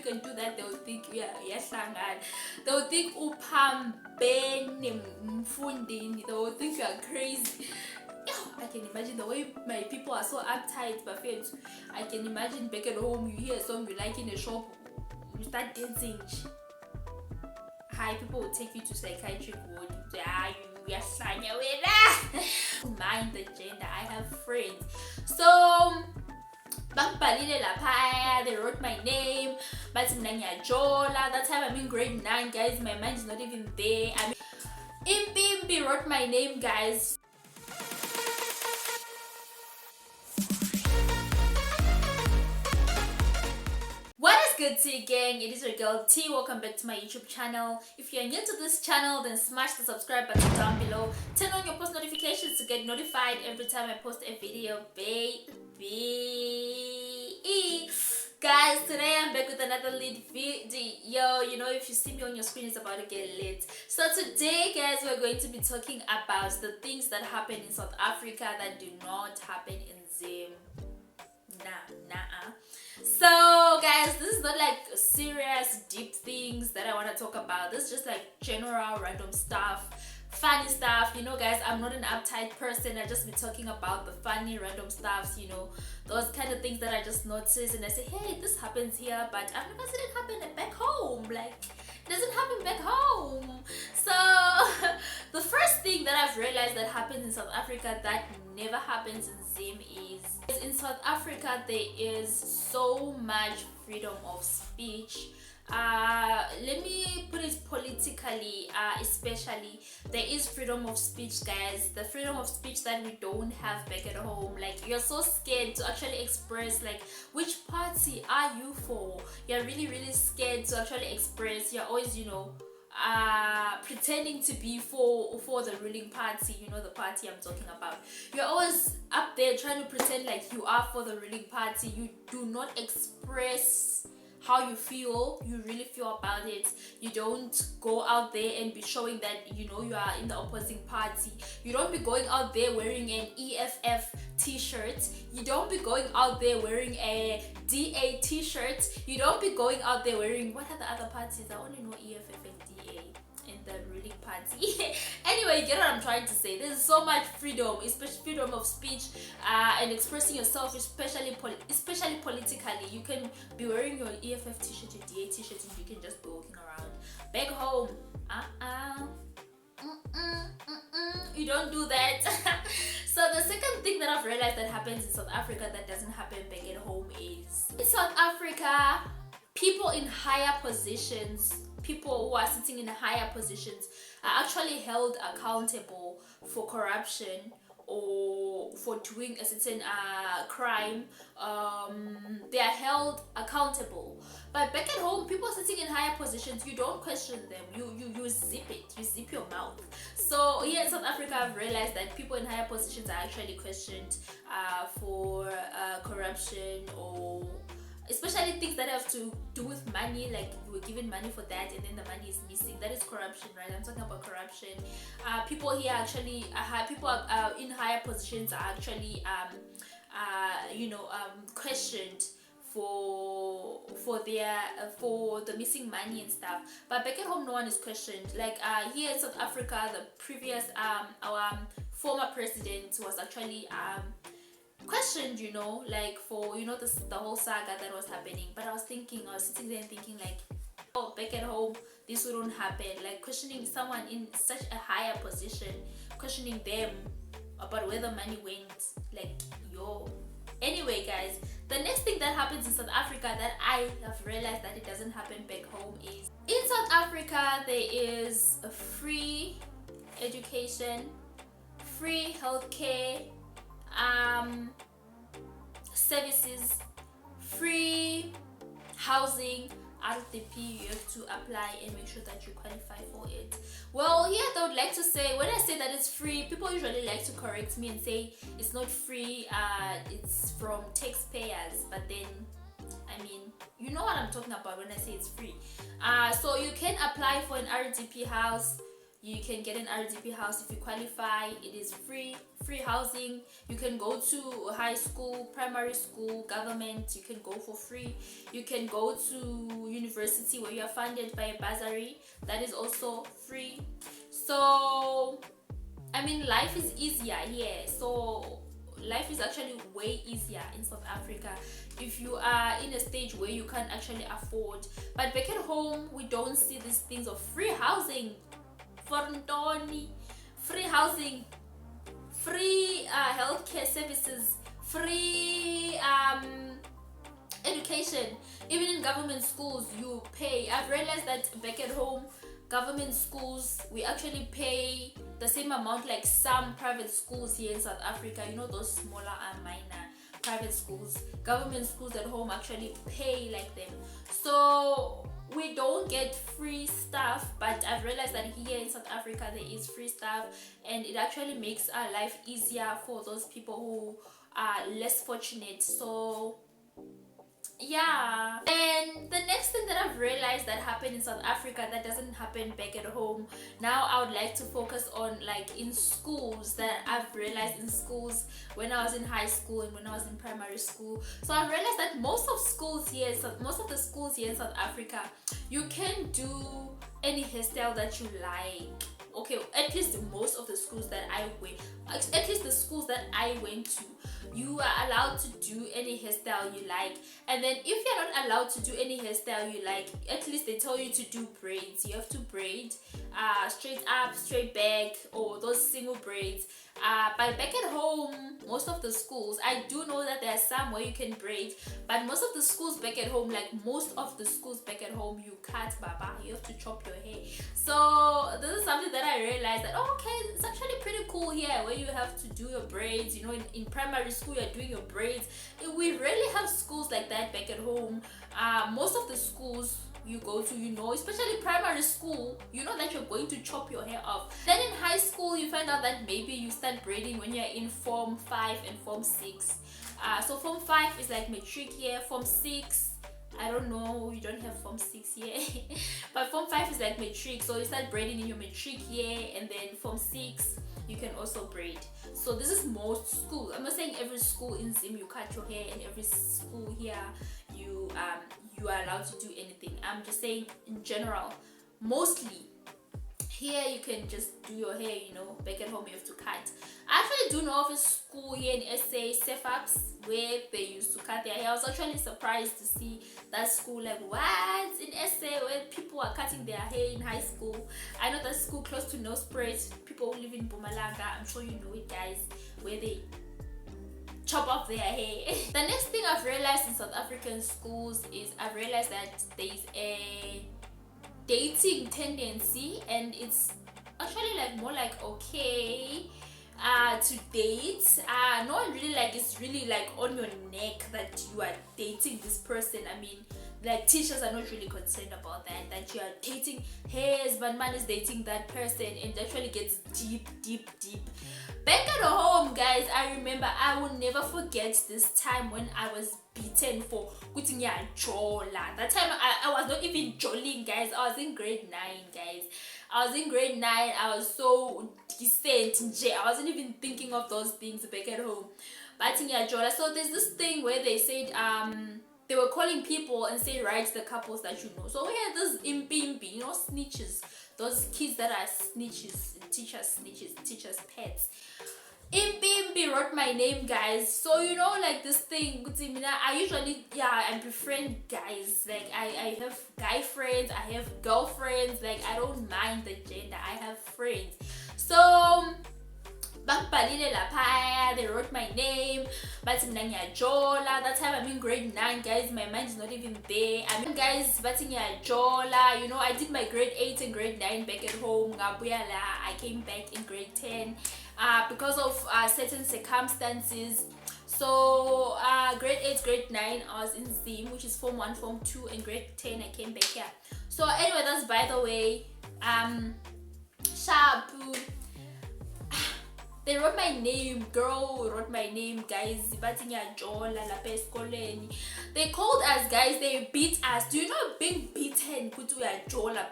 can do that, they'll think they'll think they'll think you are crazy. I can imagine the way my people are so uptight, but I can imagine back at home, you hear a song you like in a shop, you start dancing. Hi, people will take you to psychiatric ward. You are Tanya. Mind the gender. I have friends. So they wrote my name. That time I'm in grade 9, guys. My mind is not even there. Impimpi wrote my name, guys. Good tea gang, it is your girl T. Welcome back to my YouTube channel. If you're new to this channel, then smash the subscribe button down below. Turn on your post notifications to get notified every time I post a video, baby. Guys, today I'm back with another lit video. You know, if you see me on your screen, it's about to get lit. So today, guys, we're going to be talking about the things that happen in South Africa that do not happen in Zimbabwe. So guys, this is not like serious deep things that I want to talk about. This is just like general random stuff, funny stuff. You know, guys, I'm not an uptight person. I just be talking about the funny random stuffs, you know, those kind of things that I just notice and I say, hey, this happens here, but I've never seen it happen back home. Like, it doesn't happen back home. So the first thing that I've realized that happens in South Africa that never happens in Zim is in South Africa there is so much freedom of speech. Let me put it politically, especially there is freedom of speech, guys. The freedom of speech that we don't have back at home. Like, you're so scared to actually express like which party are you for. You're really scared to actually express. You're always, you know, pretending to be for the ruling party, you know, the party I'm talking about. You're always up there trying to pretend like you are for the ruling party. You do not express how you feel, you really feel about it. You don't go out there and be showing that, you know, you are in the opposing party. You don't be going out there wearing an EFF t-shirt. You don't be going out there wearing a DA t-shirt. You don't be going out there wearing, what are the other parties? I only know EFF and DA in the ruling party. Anyway, you get what I'm trying to say. There's so much freedom, especially freedom of speech and expressing yourself, especially politically. You can be wearing your EFF t-shirt, your DA t-shirt, and you can just be walking around. Back home, you don't do that. So the second thing that I've realized that happens in South Africa that doesn't happen back at home is in South Africa, people in higher positions, people who are sitting in higher positions are actually held accountable for corruption or for doing a certain crime. They are held accountable. But back at home, people sitting in higher positions, you don't question them. You zip it. You zip your mouth. So here in South Africa, I've realized that people in higher positions are actually questioned for corruption, or especially things that have to do with money, like you were given money for that and then the money is missing. That is corruption, right? I'm talking about corruption. People here actually, people in higher positions are actually, questioned for the missing money and stuff. But back at home, no one is questioned. Like here in South Africa, the previous our former president was actually questioned, you know, like for, you know, the whole saga that was happening. But I was sitting there and thinking like, oh, back at home this wouldn't happen. Like questioning someone in such a higher position, questioning them about where the money went, like, yo. Anyway, guys, the next thing that happens in South Africa that I have realized that it doesn't happen back home is in South Africa there is a free education, free healthcare, services, free housing. RTP, you have to apply and make sure that you qualify for it. Well, here they would like to say, when I say that it's free, people usually like to correct me and say it's not free, it's from taxpayers. But then, I mean, you know what I'm talking about when I say it's free. So you can apply for an RTP house. You can get an RDP house if you qualify. It is free housing. You can go to high school, primary school, government. You can go for free. You can go to university where you are funded by a bursary. That is also free. So I mean, life is easier here. So life is actually way easier in South Africa if you are in a stage where you can't actually afford. But back at home, we don't see these things of free housing, free housing, free healthcare services, free education. Even in government schools, you pay. I've realized that back at home, government schools, we actually pay the same amount like some private schools here in South Africa. You know, those smaller and minor private schools. Government schools at home actually pay like them. So we don't get free stuff, but I've realized that here in South Africa there is free stuff, and it actually makes our life easier for those people who are less fortunate. So yeah. And the next thing that I've realized that happened in South Africa that doesn't happen back at home, now I would like to focus on like in schools, that I've realized in schools when I was in high school and when I was in primary school. So I've realized that most of the schools here in South Africa, you can do any hairstyle that you like. Okay, at least most of the schools that I went, at least the schools that I went to, you are allowed to do any hairstyle you like. And then if you're not allowed to do any hairstyle you like, at least they tell you to do braids. You have to braid straight up, straight back, or those single braids. But back at home, most of the schools, I do know that there are some where you can braid, but most of the schools back at home, you cut, baba. You have to chop your hair. So this is something that I realized that, oh, okay, it's actually pretty cool here where you have to do your braids. You know, in primary school you're doing your braids. We rarely have schools like that back at home. Most of the schools you go to, you know, especially primary school, you know that you're going to chop your hair off. Then in high school you find out that maybe you start braiding when you're in form 5 and form 6. So form 5 is like matric year. Form 6, I don't know, you don't have form 6 yet. But form 5 is like matric, so you start braiding in your matric year, and then form 6 you can also braid. So this is most schools. I'm not saying every school in Zim you cut your hair, and every school here you are allowed to do anything. I'm just saying in general, mostly here you can just do your hair, you know. Back at home you have to cut. I actually do know of a school here in SA, Cefaps, where they used to cut their hair. I was actually surprised to see that school, like, what, in SA where people are cutting their hair in high school. I know that school close to Nelspruit. People who live in Mpumalanga, I'm sure you know it, guys, where they chop off their hair. The next thing I've realized in South African schools is I've realized that there is a dating tendency, and it's actually like more like okay to date. No one really like, it's really like on your neck that you are dating this person. I mean, like teachers are not really concerned about that you are dating hairs, but man is dating that person, and it actually gets deep. Back at home, guys, I remember, I will never forget this time when I was beaten for putting your jola. That time I was not even jolling, guys. I was in grade 9, guys. I was in grade 9. I was so decent. I wasn't even thinking of those things back at home. But your jola. So there's this thing where they said they were calling people and say write the couples that you know. So we had this impimpi, you know, snitches. Those kids that are snitches, teachers' pets. Impimpi wrote my name, guys. So you know, like this thing, I usually, I befriend guys. Like I have guy friends, I have girlfriends. Like I don't mind the gender, I have friends. So they wrote my name, but that time I'm in grade 9, guys. My mind is not even there. I mean, guys, you know, I did my grade 8 and grade 9 back at home. I came back in grade 10 because of certain circumstances. So grade 8, grade 9 I was in Zim, which is form 1, form 2, and grade 10 I came back here. So anyway, that's by the way. They wrote my name, girl wrote my name, guys. They called us, guys. They beat us. Do you know being beaten beaten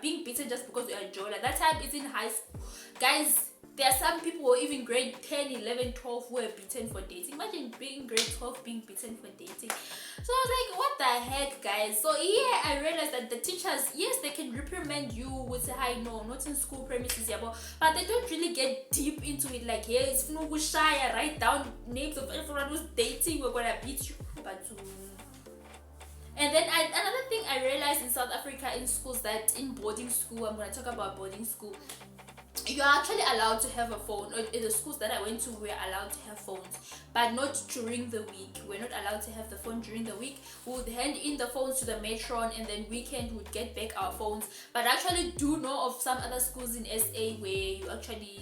being beaten just because you are jola. That time it's in high school, guys. There are some people who are even grade 10, 11, 12 who were beaten for dating. Imagine being grade 12 being beaten for dating. So I was like, what the heck, guys? So yeah, I realized that the teachers, yes, they can reprimand you with say, hi, no, not in school premises, yeah, but they don't really get deep into it. Like, yeah, it's no shy, write down names of everyone who's dating, we're gonna beat you. But and then another thing I realized in South Africa in schools, that in boarding school, I'm gonna talk about boarding school, you are actually allowed to have a phone. In the schools that I went to, we're allowed to have phones, but not during the week. We're not allowed to have the phone during the week. We would hand in the phones to the matron, and then weekend would get back our phones. But I actually do know of some other schools in SA where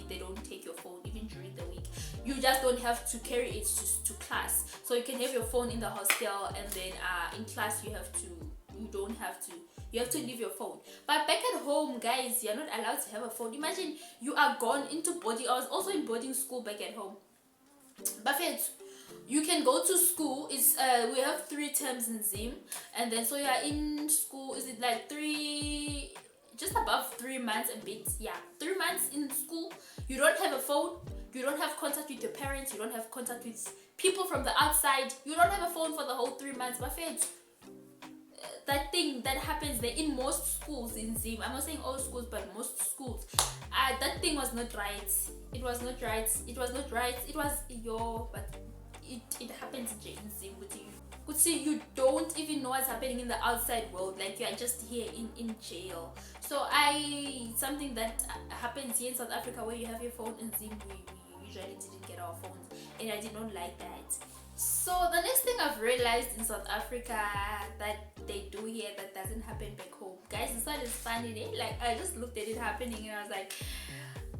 they don't take your phone even during the week. You just don't have to carry it to class. So you can have your phone in the hostel, and then in class you have to leave your phone. But back at home, guys, you're not allowed to have a phone. Imagine you are gone into boarding. I was also in boarding school back at home. But you can go to school. It's we have 3 terms in Zim, and then so you are in school. Is it like just above 3 months a bit? Yeah, 3 months in school. You don't have a phone. You don't have contact with your parents. You don't have contact with people from the outside. You don't have a phone for the whole 3 months. But that thing that happens there in most schools in Zim, I'm not saying all schools, but most schools, that thing was not right. It was not right. But it happens in Zim with you. But see, you don't even know what's happening in the outside world. Like, you are just here in jail. So something that happens here in South Africa, where you have your phone in Zim, we usually didn't get our phones, and I did not like that. So the next thing I've realized in South Africa that they do here that doesn't happen back home, guys, this one is funny, eh? Like, I just looked at it happening and I was like,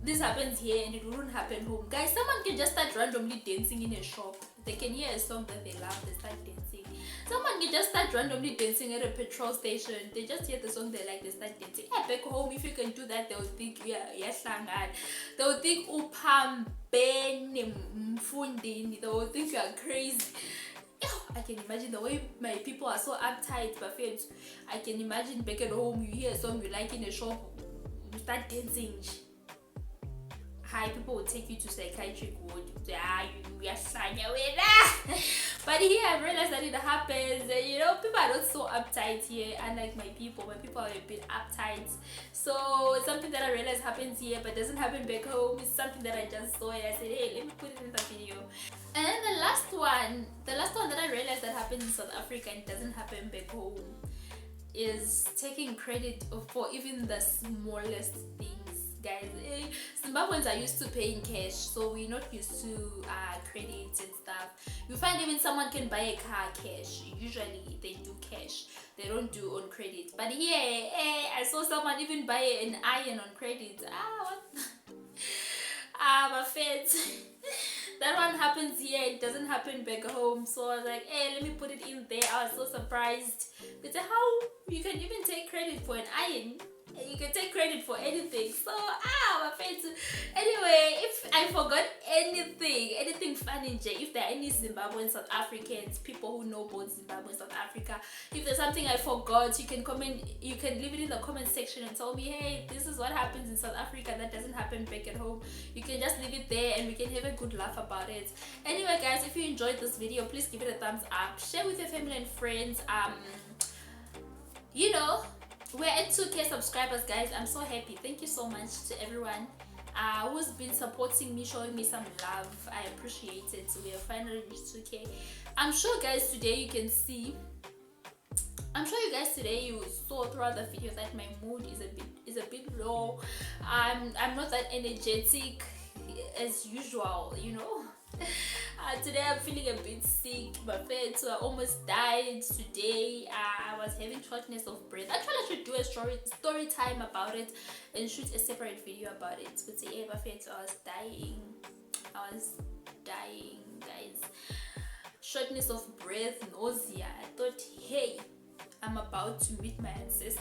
this happens here and it wouldn't happen home. Guys, someone can just start randomly dancing in a shop. They can hear a song that they love, they start dancing. Someone can just start randomly dancing at a petrol station. They just hear the song they like, they start dancing. Yeah, back home, if you can do that, they will think they will think they will think you are crazy. I can imagine the way my people are so uptight, but I can imagine back at home, you hear a song you like in a shop, you start dancing. Hi, people will take you to psychiatric ward. You are Tanya. But here I realized that it happens. People are not so uptight here, unlike my people. My people are a bit uptight. So it's something that I realized happens here, but doesn't happen back home. It's something that I just saw and I said, hey, let me put it in the video. And then the last one that I realized that happens in South Africa and doesn't happen back home is taking credit for even the smallest things. Guys, Zimbabweans are used to paying cash, so we're not used to credit and stuff. You find even someone can buy a car cash. Usually they do cash, they don't do on credit. But here, I saw someone even buy an iron on credit. What? My fate. That one happens here, it doesn't happen back home. So I was like, hey, let me put it in there. I was so surprised. But how you can even take credit for an iron? You can take credit for anything. So my face. Anyway, if I forgot anything funny, if there are any Zimbabwean South Africans, people who know both Zimbabwe and South Africa, if there's something I forgot, you can comment, you can leave it in the comment section and tell me, hey, this is what happens in South Africa that doesn't happen back at home. You can just leave it there and we can have a good laugh about it. Anyway, guys, if you enjoyed this video, please give it a thumbs up, share with your family and friends. We're at 2K subscribers, guys. I'm so happy. Thank you so much to everyone who's been supporting me, showing me some love. I appreciate it. We have finally reached 2K. I'm sure, guys, today you can see. I'm sure you guys today you saw throughout the video that my mood is a bit low. I'm not that energetic as usual, Today I'm feeling a bit sick. My friends almost died today. I was having shortness of breath. Actually, I should do a story time about it and shoot a separate video about it. But yeah, my friends, I was dying, guys. Shortness of breath, nausea. I thought, hey, I'm about to meet my ancestors.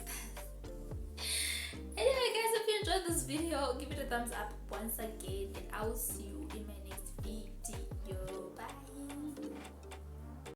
Anyway, guys, if you enjoyed this video, give it a thumbs up once again, and I will see you in my